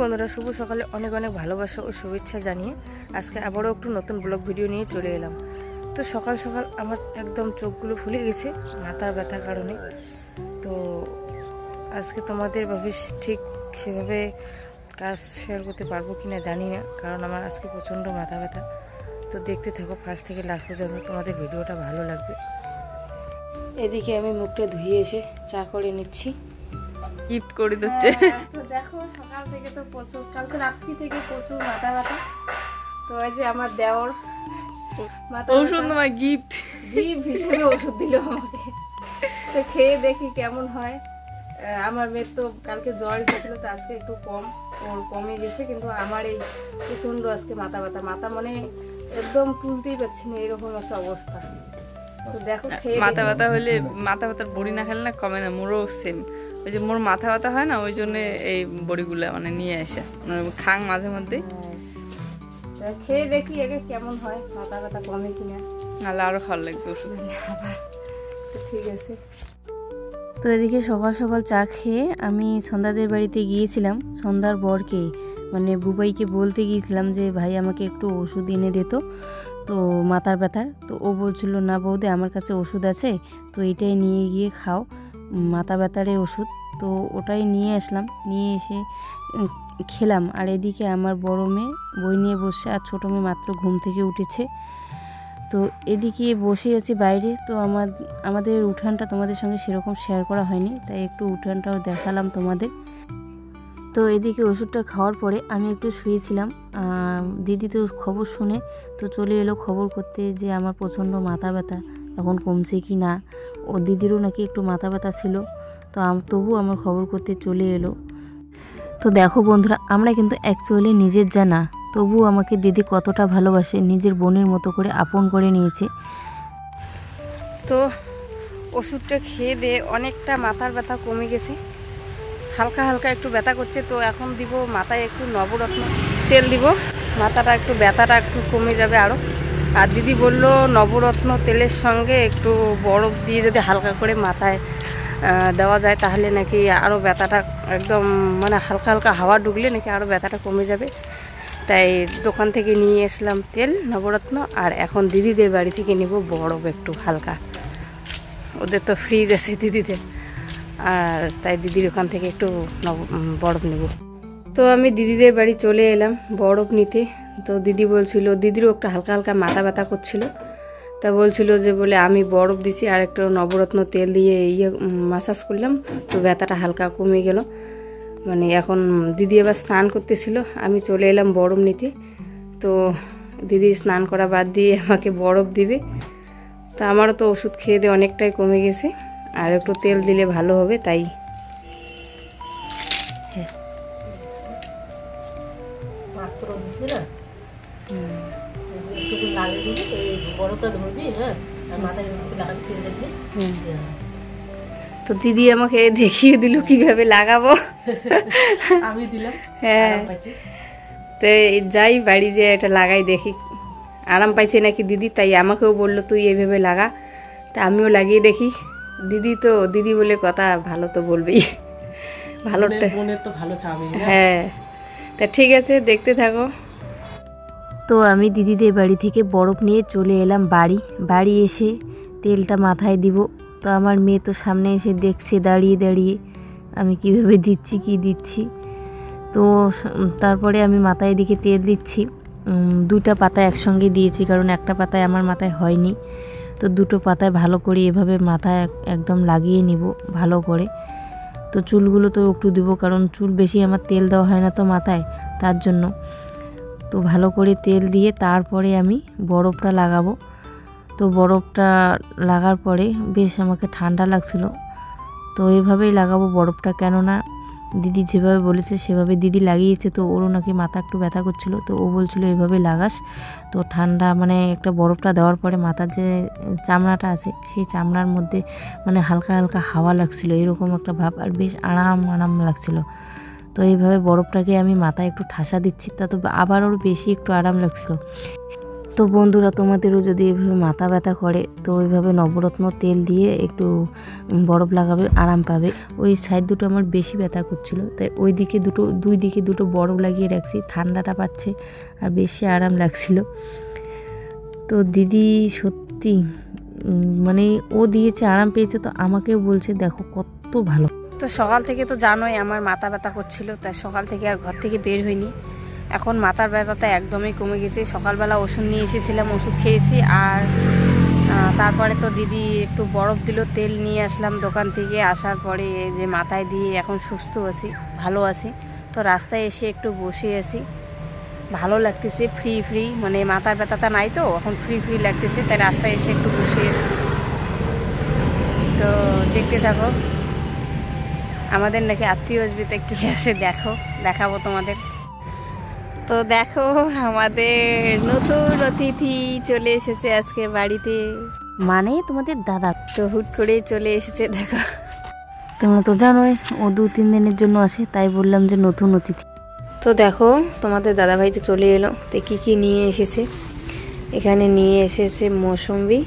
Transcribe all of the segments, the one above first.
বন্ধুরা, শুভ সকালে অনেক অনেক ভালোবাসা ও শুভেচ্ছা জানিয়ে আজকে আবারও একটু নতুন ব্লগ ভিডিও নিয়ে চলে এলাম। তো সকাল সকাল আমার একদম চোখগুলো ফুলে গেছে মাথার ব্যথার কারণে। তো আজকে তোমাদের ভাবে ঠিক সেভাবে কাজ শেয়ার করতে পারবো কিনা জানি না, কারণ আমার আজকে প্রচণ্ড মাথা ব্যথা। তো দেখতে থাকো ফার্স্ট থেকে লাস্ট পর্যন্ত, তোমাদের ভিডিওটা ভালো লাগবে। এদিকে আমি মুখটা ধুয়ে এসে চা করে নিচ্ছি, গিফট করে দিচ্ছে। তো দেখো সকাল থেকে তো প্রচুর, কালকে রাত্রি থেকে প্রচুর মাথা ব্যথা। তো এই যে আমার দেওর ওষুধ নয়, গিফট হিসেবে ওষুধ দিল আমাকে। তো খেয়ে দেখি কেমন হয়। আমার মেয়ের তো কালকে জ্বর এসেছিল, তো আজকে একটু ওর কমে গেছে, কিন্তু আমার এই প্রচন্ড আজকে মাথা ব্যথা, মাথা মানে একদম তুলতেই পারছি না, এরকম একটা অবস্থা। তো দেখো খেয়ে মাথা ব্যথা হলে মাথা ব্যথার বড়ি না খেলে না কমে না, মোরও সেম। ওই যে মোর মাথা ব্যথা হয় না, ওই জন্য এই বড়িগুলা মানে নিয়ে আসে, মানে খাং মাঝে মধ্যে। খেয়ে দেখি আগে কেমন হয়, মাথা ব্যথা কমে কিনা, নাহলে আরো ভালো লাগবে ওষুধ। তো ঠিক আছে। তো এদিকে সকাল সকাল চা খেয়ে আমি সন্ধ্যাদের বাড়িতে গিয়েছিলাম। সন্ধ্যার বরকে মানে বুবাইকে বলতে গিয়েছিলাম যে ভাই আমাকে একটু ওষুধ এনে দিত তো মাথার ব্যথার। তো ও বলছিল না বৌদি আমার কাছে ওষুধ আছে, তো এটাই নিয়ে গিয়ে খাও, মাথা ব্যথারের ওষুধ। তো ওটাই নিয়ে আসলাম, নিয়ে এসে খেলাম। আর এদিকে আমার বড় মেয়ে বই নিয়ে বসে, আর ছোটো মেয়ে মাত্র ঘুম থেকে উঠেছে। তো এদিকে বসে আছি বাইরে। তো আমাদের উঠানটা তোমাদের সঙ্গে সেরকম শেয়ার করা হয়নি, তাই একটু উঠানটাও দেখালাম তোমাদের। তো এদিকে ওষুধটা খাওয়ার পরে আমি একটু শুয়েছিলাম, দিদি তো খবর শুনে তো চলে এলো খবর করতে যে আমার প্রচণ্ড মাথা ব্যথা এখন কমছে কি না। ও দিদিরও নাকি একটু মাথা ব্যথা ছিল, তো তবু আমার খবর করতে চলে এলো। তো দেখো বন্ধুরা, আমরা কিন্তু অ্যাকচুয়ালি নিজের যা না, তবু আমাকে দিদি কতটা ভালোবাসে, নিজের বোনের মতো করে আপন করে নিয়েছে। তো ওষুধটা খেয়ে দিয়ে অনেকটা মাথার ব্যথা কমে গেছে, হালকা হালকা একটু ব্যথা করছে। তো এখন দিব মাথায় একটু নবরত্ন তেল দিব, মাথাটা একটু ব্যথাটা একটু কমে যাবে আরও। আর দিদি বলল নবরত্ন তেলের সঙ্গে একটু বরফ দিয়ে যদি হালকা করে মাথায় দেওয়া যায় তাহলে নাকি আরও ব্যথাটা একদম মানে হালকা হালকা হাওয়া ঢুকলে নাকি আরও ব্যথাটা কমে যাবে। তাই দোকান থেকে নিয়ে আসলাম তেল নবরত্ন, আর এখন দিদিদের বাড়ি থেকে নেব বরফ একটু হালকা, ওদের তো ফ্রিজ আছে দিদিদের, আর তাই দিদির ওখান থেকে একটু বরফ নেব। তো আমি দিদিদের বাড়ি চলে এলাম বরফ নিতে। তো দিদি বলছিল, দিদিরও একটা হালকা হালকা মাথা ব্যথা করছিল, তা বলছিল যে বলে আমি বরফ দিছি আর একটু নবরত্ন তেল দিয়ে মাসাজ করলাম, তো ব্যথাটা হালকা কমে গেল। মানে এখন দিদি এবার স্নান করতেছিল, আমি চলে এলাম বরফ নিতে। তো দিদি স্নান করা বাদ দিয়ে আমাকে বরফ দিবে। তো আমারও তো ওষুধ খেয়ে দিয়ে অনেকটাই কমে গেছে, আর একটু তেল দিলে ভালো হবে, তাই হ্যাঁ মাত্র দিছি না, একটু লাগিয়ে দিবি, এই বরফটা ধরবি, হ্যাঁ, আর মাথায় লাগাবি, তেল দেখবি। তো দিদি আমাকে দেখিয়ে দিল কিভাবে লাগাবো, আমি দিলাম। হ্যাঁ, তো যাই বাড়ি যে এটা লাগাই দেখি আরাম পাইছে নাকি দিদি, তাই আমাকেও বললো তুই এইভাবে লাগা। তা আমিও লাগিয়ে দেখি। দিদি বলে কথা, ভালো তো বলবেই, ভালোটা বোনের তো ভালো চাবি। হ্যাঁ, তা ঠিক আছে দেখতে থাকো। তো আমি দিদিদের বাড়ি থেকে বরফ নিয়ে চলে এলাম বাড়ি এসে তেলটা মাথায় দিব। তো আমার মেয়ে তো সামনে এসে দেখছে দাঁড়িয়ে দাঁড়িয়ে আমি কিভাবে দিচ্ছি। তো তারপরে আমি মাথায় দিকে তেল দিচ্ছি, দুটা পাতা একসঙ্গে দিয়েছি, কারণ একটা পাতায় আমার মাথায় হয়নি। তো দুটো পাতায় ভালো করে এভাবে মাথায় একদম লাগিয়ে নিব ভালো করে। তো চুলগুলো তো একটু দিব, কারণ চুল বেশি আমার তেল দেওয়া হয় না তো মাথায়, তার জন্য। তো ভালো করে তেল দিয়ে তারপরে আমি বরফটা লাগাবো। তো বরফটা লাগার পরে বেশ আমাকে ঠান্ডা লাগছিল, তো এইভাবেই লাগাবো বরফটা, কেননা দিদি যেভাবে বলেছে সেভাবে দিদি লাগিয়েছে। তো ওরও নাকি মাথা একটু ব্যথা করছিল, তো ও বলছিল এইভাবে লাগাস। তো ঠান্ডা মানে একটা বরফটা দেওয়ার পরে মাথার যে চামড়াটা আছে সেই চামড়ার মধ্যে মানে হালকা হালকা হাওয়া লাগছিল, এরকম একটা ভাব, আর বেশ আরাম লাগছিল। তো এইভাবে বরফটাকে আমি মাথায় একটু ঠাসা দিচ্ছি, তা তো আবার ওর বেশি একটু আরাম লাগছিল। তো বন্ধুরা, তোমাদেরও যদি এভাবে মাথা ব্যথা করে তো ওইভাবে নবরত্ন তেল দিয়ে একটু বরফ লাগাবে, আরাম পাবে। ওই সাইড দুটো আমার বেশি ব্যথা করছিল, তাই ওই দিকে দুই দিকে দুটো বরফ লাগিয়ে রাখছি, ঠান্ডাটা পাচ্ছে আর বেশি আরাম লাগছিল। তো দিদি সত্যি মানে ও দিয়েছে, আরাম পেয়েছে, তো আমাকেও বলছে দেখো কত ভালো। তো সকাল থেকে তো জানোই আমার মাথা ব্যথা করছিল, তাই সকাল থেকে আর ঘর থেকে বের হইনি। এখন মাথার ব্যথাটা একদমই কমে গেছে। সকালবেলা ওষুধ নিয়ে এসেছিলাম, ওষুধ খেয়েছি। আর তারপরে তো দিদি একটু বরফ দিল, তেল নিয়ে আসলাম দোকান থেকে। আসার পরে যে মাথায় দিয়ে এখন সুস্থ আছি, ভালো আছি। তো রাস্তায় এসে একটু বসে আছি, ভালো লাগতেছে, ফ্রি মানে মাথার ব্যথাটা নাই তো, এখন ফ্রি লাগতেছে, তাই রাস্তায় এসে একটু বসে আছি। তো দেখতে থাকো, আমাদের নাকি আত্মীয় আসবিতে কে আসে দেখাবো তোমাদের। তো দেখো আমাদের নতুন অতিথি চলে এসেছে আজকে বাড়িতে, মানে তোমাদের দাদা। তো হুট করে চলে এসেছে, দেখো। তোমরা তো জানোই ও 2-3 দিনের জন্য আসে, তাই বললাম যে নতুন অতিথি। তো দেখো তোমাদের দাদা ভাই তো চলে এলো। তো কি নিয়ে এসেছে, এখানে নিয়ে এসেছে মৌসুম্বি,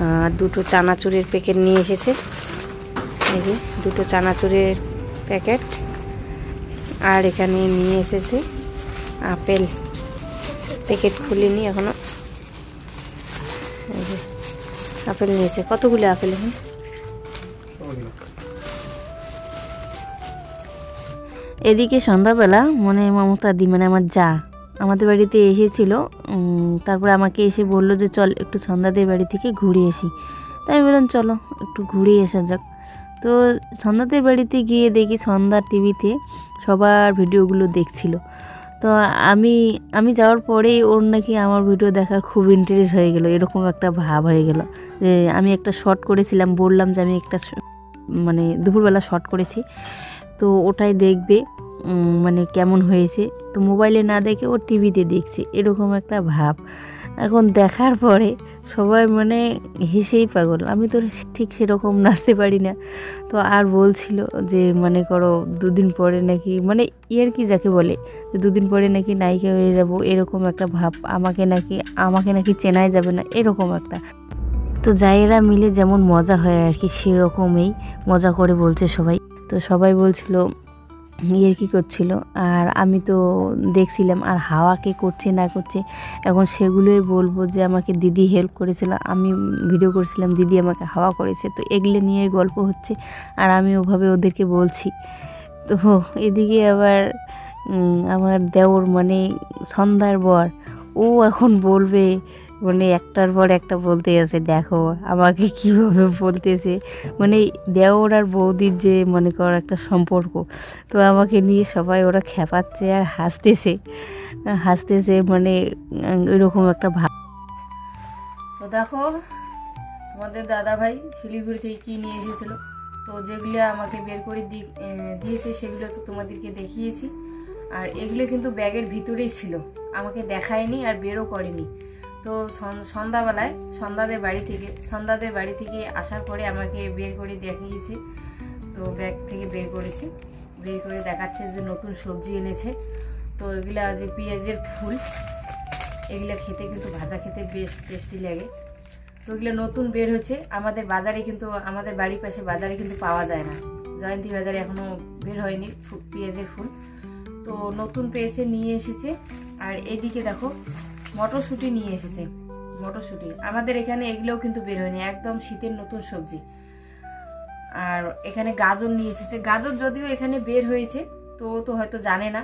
আর 2টো চানাচুরের প্যাকেট নিয়ে এসেছে। এই যে 2টো চানাচুরের প্যাকেট। আর এখানে নিয়ে এসেছে আপেল, প্যাকেট খুলিনি এখনো। এই যে আপেল নিয়েছে। কতগুলো আপেল এখন? এদিকে সন্ধ্যাবেলা মানে মমতাদি মানে আমার যা আমাদের বাড়িতে এসেছিল। তারপরে আমাকে এসে বলল যে চল একটু সন্ধ্যাদের বাড়ি থেকে ঘুরে আসি। তাই আমি বললাম চলো একটু ঘুরে আসা যাক। তো সন্ধ্যাদের বাড়িতে গিয়ে দেখি সন্ধ্যার টিভিতে সবার ভিডিওগুলো দেখছিল। তো আমি যাওয়ার পরেই ওর নাকি আমার ভিডিও দেখার খুব ইন্টারেস্ট হয়ে গেল, এরকম একটা ভাব হয়ে গেল। যে আমি একটা শর্ট করেছিলাম, বললাম যে আমি একটা মানে দুপুরবেলা শর্ট করেছি, তো ওটাই দেখবে মানে কেমন হয়েছে। তো মোবাইলে না দেখে ও টিভিতে দেখছে, এরকম একটা ভাব। এখন দেখার পরে সবাই মানে হেসেই পাগল। আমি তো ঠিক সেরকম নাচতে পারি না। তো আর বলছিল যে মনে করো 2 দিন পরে নাকি, মানে কি যাকে বলে, যে 2 দিন পরে নাকি নায়িকা হয়ে যাব, এরকম একটা ভাব। আমাকে নাকি চেনাই যাবে না, এরকম একটা। তো জায়েরা মিলে যেমন মজা হয় আর কি, সেরকমই মজা করে বলছে সবাই। তো সবাই বলছিল কি করছিল, আর আমি তো দেখছিলাম। আর হাওয়াকে করছে না করছে, এখন সেগুলোই বলবো যে আমাকে দিদি হেল্প করেছিল, আমি ভিডিও করছিলাম, দিদি আমাকে হাওয়া করেছে। তো এগুলো নিয়ে গল্প হচ্ছে, আর আমি ওভাবে ওদেরকে বলছি। তো এদিকে আবার আমার দেওর মানে সন্ধ্যার বর, ও এখন বলবে, মানে একটার পর একটা বলতে আছে। দেখো আমাকে কিভাবে বলতেছে, মানে দেওর আর বৌদির যে মনে কর একটা সম্পর্ক। তো আমাকে নিয়ে সবাই ওরা খেপাচ্ছে আর হাসতেছে মানে এরকম একটা ভাব। তো দেখো তোমাদের দাদা ভাই শিলিগুড়ি থেকে কি নিয়ে এসেছিল। তো যেগুলো আমাকে বের করে দিয়েছে সেগুলো তো তোমাদেরকে দেখিয়েছি। আর এগুলো কিন্তু ব্যাগের ভিতরেই ছিল, আমাকে দেখায়নি আর বেরও করেনি। তো সন্ধ্যাবেলায় সন্ধ্যাদের বাড়ি থেকে আসার পরে আমাকে বের করে দেখিয়েছে। তো ব্যাগ থেকে বের করে দেখাচ্ছে যে নতুন সবজি এনেছে। তো এগুলা যে পেঁয়াজের ফুল, এগুলা খেতে কিন্তু ভাজা খেতে বেশ টেস্টি লাগে। তো এগুলো নতুন বের হয়েছে আমাদের বাজারে, কিন্তু আমাদের বাড়ির পাশে বাজারে কিন্তু পাওয়া যায় না, জয়ন্তী বাজারে এখনো বের হয়নি পেঁয়াজের ফুল। তো নতুন পেয়েছে, নিয়ে এসেছে। আর এদিকে দেখো মটরশুঁটি নিয়ে এসেছে। মটরশুঁটি আমাদের এখানে এগুলোও কিন্তু বের হয়নি, একদম শীতের নতুন সবজি। আর এখানে গাজর নিয়ে এসেছে। গাজর যদিও এখানে বের হয়েছে, তো হয়তো জানে না।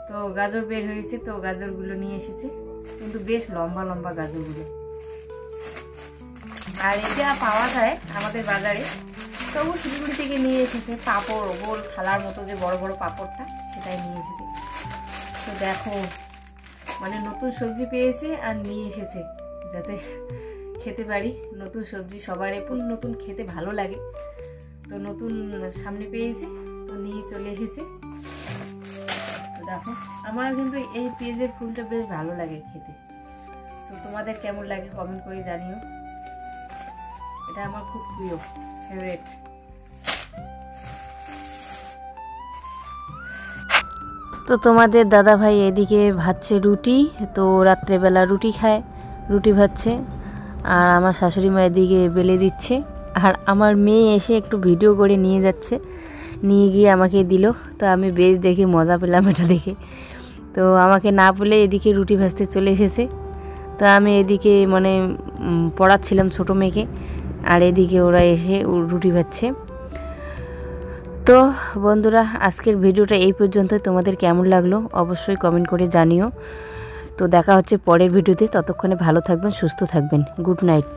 তো গাজর বের হয়েছে, তো গাজরগুলো নিয়ে এসেছে, কিন্তু বেশ লম্বা লম্বা গাজরগুলো। আর এটা পাওয়া যায় আমাদের বাজারে, তবু শিলিগুড়ি থেকে নিয়ে এসেছে। পাঁপড়, গোল থালার মতো যে বড় বড় পাঁপড়টা, সেটাই নিয়ে এসেছে। তো দেখো মানে নতুন সবজি পেয়েছে আর নিয়ে এসেছে, যাতে খেতে পারি। নতুন সবজি সবার নতুন খেতে ভালো লাগে, তো নতুন সামনে পেয়েছে, তো নিয়ে চলে এসেছে। তো দেখো আমার কিন্তু এই পেঁয়াজের ফুলটা বেশ ভালো লাগে খেতে। তো তোমাদের কেমন লাগে কমেন্ট করে জানিও, এটা আমার খুব প্রিয়, ফেভারিট। তো তোমাদের দাদা ভাই এদিকে ভাজছে রুটি, তো রাত্রেবেলা রুটি খায়, রুটি ভাজছে। আর আমার শাশুড়ি মা এদিকে বেলে দিচ্ছে। আর আমার মেয়ে এসে একটু ভিডিও করে নিয়ে যাচ্ছে, নিয়ে গিয়ে আমাকে দিল। তো আমি বেশ দেখে মজা পেলাম এটা দেখে। তো আমাকে না বলে এদিকে রুটি ভাজতে চলে এসেছে। তো আমি এদিকে মানে পড়াচ্ছিলাম ছোটো মেয়েকে, আর এদিকে ওরা এসে রুটি ভাজছে। তো বন্ধুরা, আজকের ভিডিওটা এই পর্যন্ত। তোমাদের কেমন লাগলো অবশ্যই কমেন্ট করে জানিও। তো দেখা হচ্ছে পরের ভিডিওতে। ততক্ষণে ভালো থাকবেন, সুস্থ থাকবেন। Good night.